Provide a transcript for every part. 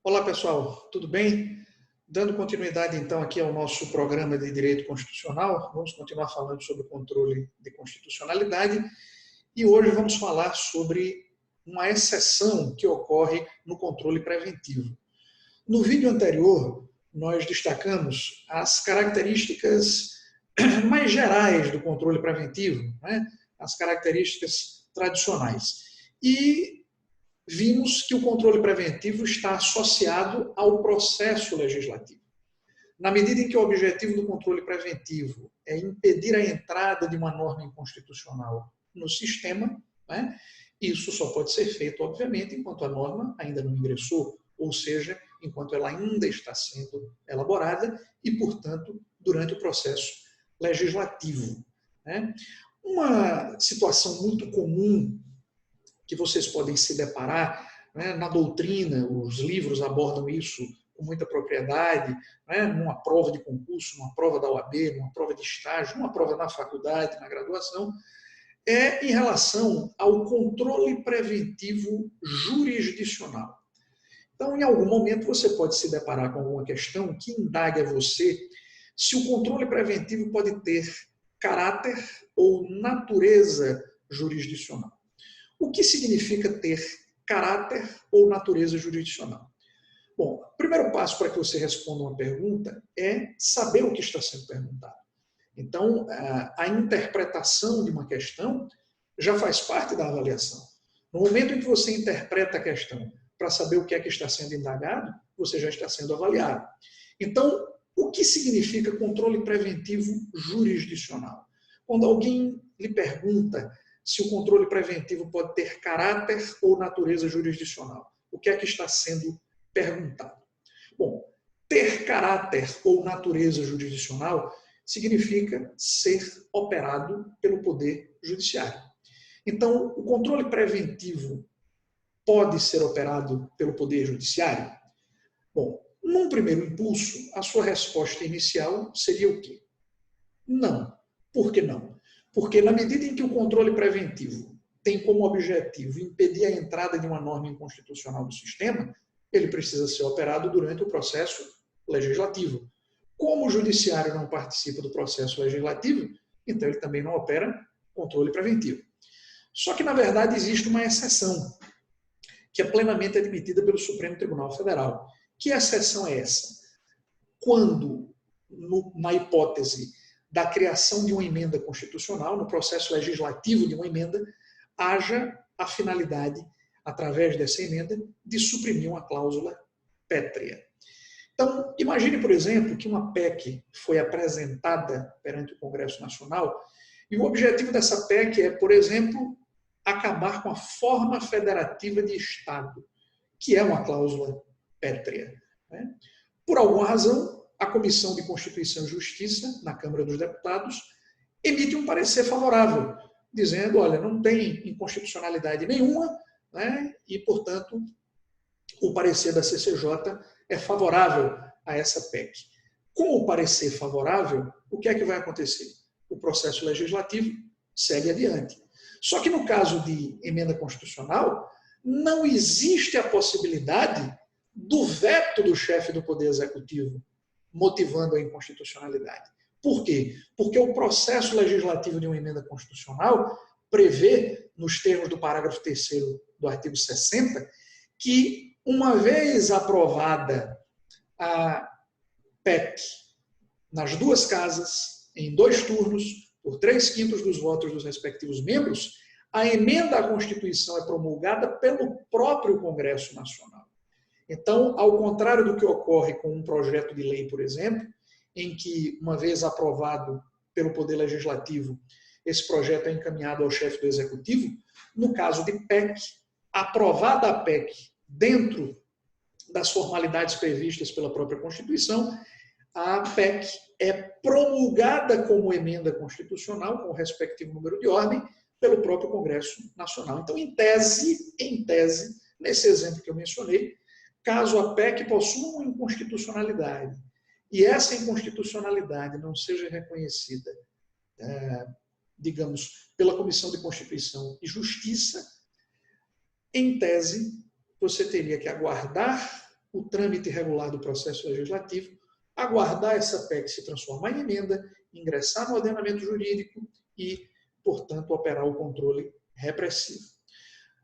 Olá, pessoal, tudo bem? Dando continuidade, então, aqui ao nosso programa de Direito Constitucional, vamos continuar falando sobre o controle de constitucionalidade e hoje vamos falar sobre uma exceção que ocorre no controle preventivo. No vídeo anterior, nós destacamos as características mais gerais do controle preventivo, né? As características tradicionais. E vimos que o controle preventivo está associado ao processo legislativo. Na medida em que o objetivo do controle preventivo é impedir a entrada de uma norma inconstitucional no sistema, né, isso só pode ser feito, obviamente, enquanto a norma ainda não ingressou, ou seja, enquanto ela ainda está sendo elaborada e, portanto, durante o processo legislativo. Né? Uma situação muito comum que vocês podem se deparar, né, na doutrina, os livros abordam isso com muita propriedade, né, numa prova de concurso, numa prova da OAB, numa prova de estágio, numa prova na faculdade, na graduação, é em relação ao controle preventivo jurisdicional. Então, em algum momento, você pode se deparar com alguma questão que indague a você se o controle preventivo pode ter caráter ou natureza jurisdicional. O que significa ter caráter ou natureza jurisdicional? Bom, o primeiro passo para que você responda uma pergunta é saber o que está sendo perguntado. Então, a interpretação de uma questão já faz parte da avaliação. No momento em que você interpreta a questão para saber o que é que está sendo indagado, você já está sendo avaliado. Então, o que significa controle preventivo jurisdicional? Quando alguém lhe pergunta se o controle preventivo pode ter caráter ou natureza jurisdicional. O que é que está sendo perguntado? Bom, ter caráter ou natureza jurisdicional significa ser operado pelo Poder Judiciário. Então, o controle preventivo pode ser operado pelo Poder Judiciário? Bom, num primeiro impulso, a sua resposta inicial seria o quê? Não. Por que não? Porque na medida em que o controle preventivo tem como objetivo impedir a entrada de uma norma inconstitucional no sistema, ele precisa ser operado durante o processo legislativo. Como o judiciário não participa do processo legislativo, então ele também não opera controle preventivo. Só que, na verdade, existe uma exceção, que é plenamente admitida pelo Supremo Tribunal Federal. Que exceção é essa? Quando, na hipótese da criação de uma emenda constitucional, no processo legislativo de uma emenda, haja a finalidade, através dessa emenda, de suprimir uma cláusula pétrea. Então, imagine, por exemplo, que uma PEC foi apresentada perante o Congresso Nacional e o objetivo dessa PEC é, por exemplo, acabar com a forma federativa de Estado, que é uma cláusula pétrea. Né? Por alguma razão, a Comissão de Constituição e Justiça, na Câmara dos Deputados, emite um parecer favorável, dizendo, olha, não tem inconstitucionalidade nenhuma, né? E, portanto, o parecer da CCJ é favorável a essa PEC. Com o parecer favorável, o que é que vai acontecer? O processo legislativo segue adiante. Só que no caso de emenda constitucional, não existe a possibilidade do veto do chefe do Poder Executivo motivando a inconstitucionalidade. Por quê? Porque o processo legislativo de uma emenda constitucional prevê, nos termos do parágrafo 3º do artigo 60, que, uma vez aprovada a PEC nas duas casas, em 2 turnos, por 3/5 dos votos dos respectivos membros, a emenda à Constituição é promulgada pelo próprio Congresso Nacional. Então, ao contrário do que ocorre com um projeto de lei, por exemplo, em que, uma vez aprovado pelo Poder Legislativo, esse projeto é encaminhado ao chefe do Executivo, no caso de PEC, aprovada a PEC dentro das formalidades previstas pela própria Constituição, a PEC é promulgada como emenda constitucional, com o respectivo número de ordem, pelo próprio Congresso Nacional. Então, em tese, nesse exemplo que eu mencionei, caso a PEC possua uma inconstitucionalidade e essa inconstitucionalidade não seja reconhecida, digamos, pela Comissão de Constituição e Justiça, em tese, você teria que aguardar o trâmite regular do processo legislativo, aguardar essa PEC se transformar em emenda, ingressar no ordenamento jurídico e, portanto, operar o controle repressivo.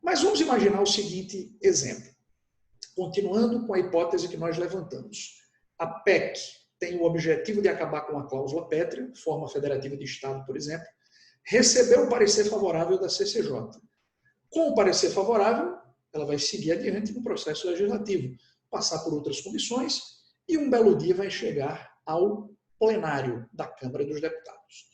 Mas vamos imaginar o seguinte exemplo. Continuando com a hipótese que nós levantamos. A PEC tem o objetivo de acabar com a cláusula pétrea, forma federativa de Estado, por exemplo, recebeu o parecer favorável da CCJ. Com o parecer favorável, ela vai seguir adiante no processo legislativo, passar por outras comissões e um belo dia vai chegar ao plenário da Câmara dos Deputados.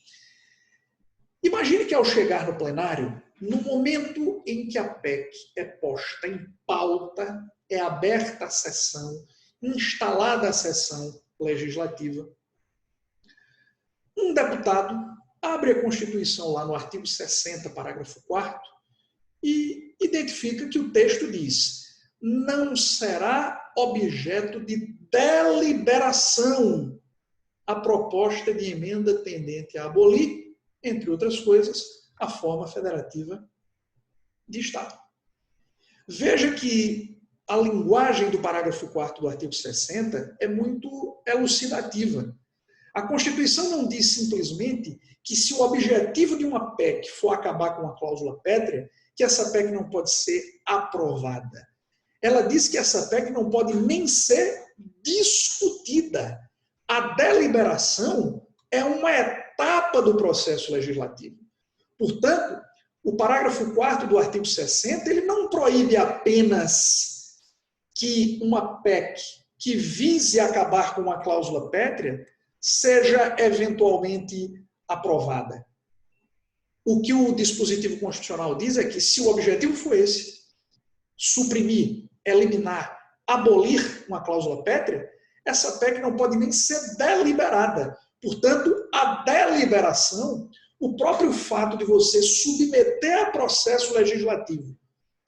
Imagine que ao chegar no plenário, no momento em que a PEC é posta em pauta, é aberta a sessão, instalada a sessão legislativa, um deputado abre a Constituição lá no artigo 60, parágrafo 4º, e identifica que o texto diz: não será objeto de deliberação a proposta de emenda tendente a abolir, entre outras coisas, a forma federativa de Estado. Veja que a linguagem do parágrafo 4º do artigo 60 é muito elucidativa. A Constituição não diz simplesmente que se o objetivo de uma PEC for acabar com a cláusula pétrea, que essa PEC não pode ser aprovada. Ela diz que essa PEC não pode nem ser discutida. A deliberação é uma etapa do processo legislativo. Portanto, o parágrafo 4º do artigo 60, ele não proíbe apenas que uma PEC que vise acabar com uma cláusula pétrea seja eventualmente aprovada. O que o dispositivo constitucional diz é que, se o objetivo for esse, suprimir, eliminar, abolir uma cláusula pétrea, essa PEC não pode nem ser deliberada. Portanto, a deliberação, o próprio fato de você submeter a processo legislativo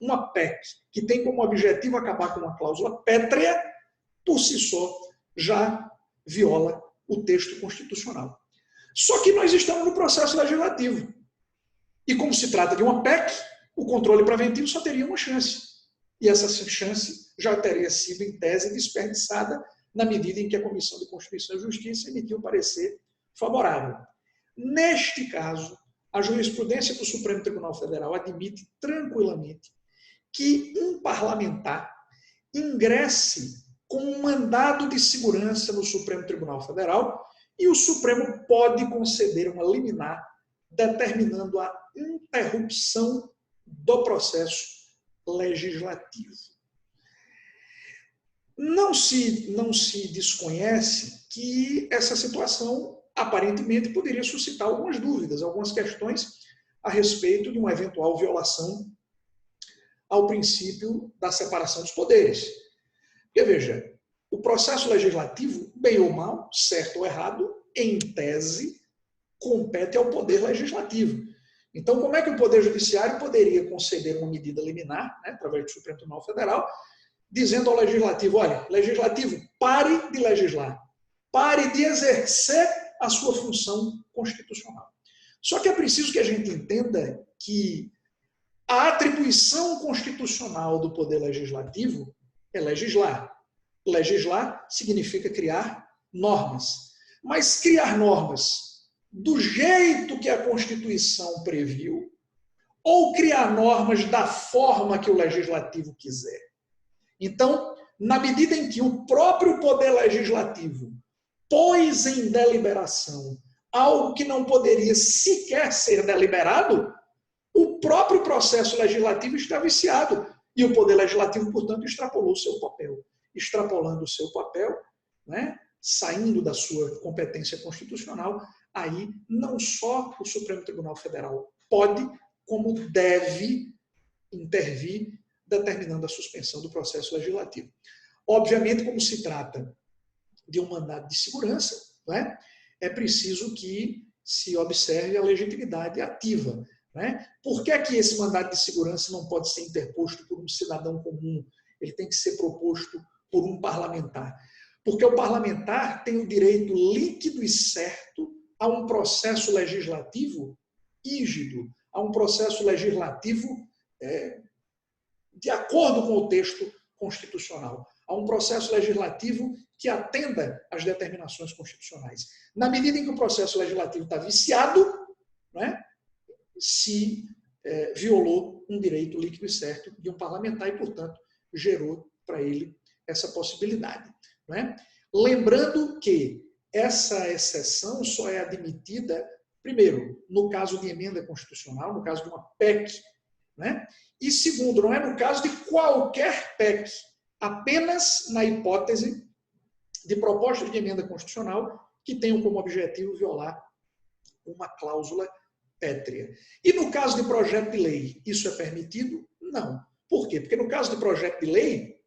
uma PEC que tem como objetivo acabar com uma cláusula pétrea, por si só, já viola o texto constitucional. Só que nós estamos no processo legislativo. E como se trata de uma PEC, o controle preventivo só teria uma chance. E essa chance já teria sido, em tese, desperdiçada na medida em que a Comissão de Constituição e Justiça emitiu um parecer favorável. Neste caso, a jurisprudência do Supremo Tribunal Federal admite tranquilamente que um parlamentar ingresse com um mandado de segurança no Supremo Tribunal Federal e o Supremo pode conceder uma liminar determinando a interrupção do processo legislativo. Não se desconhece que essa situação aparentemente poderia suscitar algumas dúvidas, algumas questões a respeito de uma eventual violação ao princípio da separação dos poderes. Porque, veja, o processo legislativo, bem ou mal, certo ou errado, em tese, compete ao Poder Legislativo. Então, como é que o Poder Judiciário poderia conceder uma medida liminar, né, através do Supremo Tribunal Federal, dizendo ao Legislativo: olha, Legislativo, pare de legislar, pare de exercer a sua função constitucional. Só que é preciso que a gente entenda que a atribuição constitucional do Poder Legislativo é legislar. Legislar significa criar normas. Mas criar normas do jeito que a Constituição previu, ou criar normas da forma que o Legislativo quiser. Então, na medida em que o próprio Poder Legislativo pôs em deliberação algo que não poderia sequer ser deliberado, o próprio processo legislativo está viciado. E o Poder Legislativo, portanto, extrapolou o seu papel. Extrapolando o seu papel, né, saindo da sua competência constitucional, aí não só o Supremo Tribunal Federal pode, como deve intervir, determinando a suspensão do processo legislativo. Obviamente, como se trata de um mandado de segurança, né, é preciso que se observe a legitimidade ativa. Né? Por que é que esse mandado de segurança não pode ser interposto por um cidadão comum? Ele tem que ser proposto por um parlamentar. Porque o parlamentar tem o direito líquido e certo a um processo legislativo rígido, a um processo legislativo de acordo com o texto constitucional, a um processo legislativo que atenda às determinações constitucionais. Na medida em que o processo legislativo está viciado, né, se violou um direito líquido e certo de um parlamentar e, portanto, gerou para ele essa possibilidade. Né? Lembrando que essa exceção só é admitida, primeiro, no caso de emenda constitucional, no caso de uma PEC, né? E segundo, não é no caso de qualquer PEC, apenas na hipótese de propostas de emenda constitucional que tenham como objetivo violar uma cláusula pétrea. E no caso de projeto de lei, isso é permitido? Não. Por quê? Porque no caso de projeto de lei,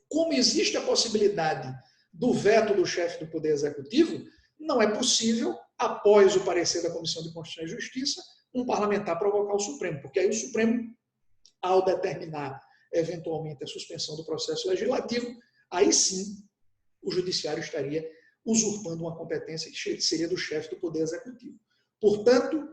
como existe a possibilidade do veto do chefe do Poder Executivo, não é possível, após o parecer da Comissão de Constituição e Justiça, um parlamentar provocar o Supremo, porque aí o Supremo, ao determinar eventualmente a suspensão do processo legislativo, aí sim o Judiciário estaria usurpando uma competência que seria do chefe do Poder Executivo. Portanto,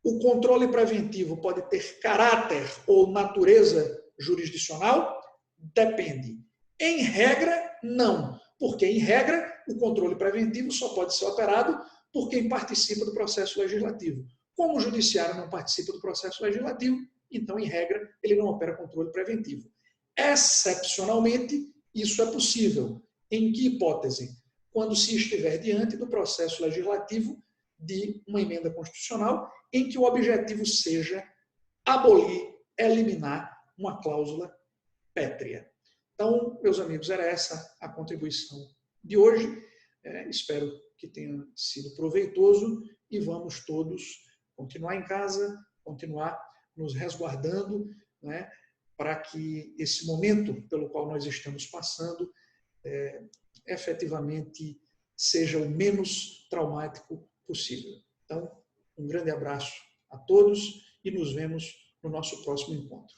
o controle preventivo pode ter caráter ou natureza jurisdicional? Depende. Em regra, não. Porque, em regra, o controle preventivo só pode ser operado por quem participa do processo legislativo. Como o judiciário não participa do processo legislativo, então, em regra, ele não opera controle preventivo. Excepcionalmente, isso é possível. Em que hipótese? Quando se estiver diante do processo legislativo de uma emenda constitucional em que o objetivo seja abolir, eliminar uma cláusula pétrea. Então, meus amigos, era essa a contribuição de hoje. Espero que tenha sido proveitoso e vamos todos continuar em casa, continuar nos resguardando, né, para que esse momento pelo qual nós estamos passando efetivamente seja o menos traumático possível. Então, um grande abraço a todos e nos vemos no nosso próximo encontro.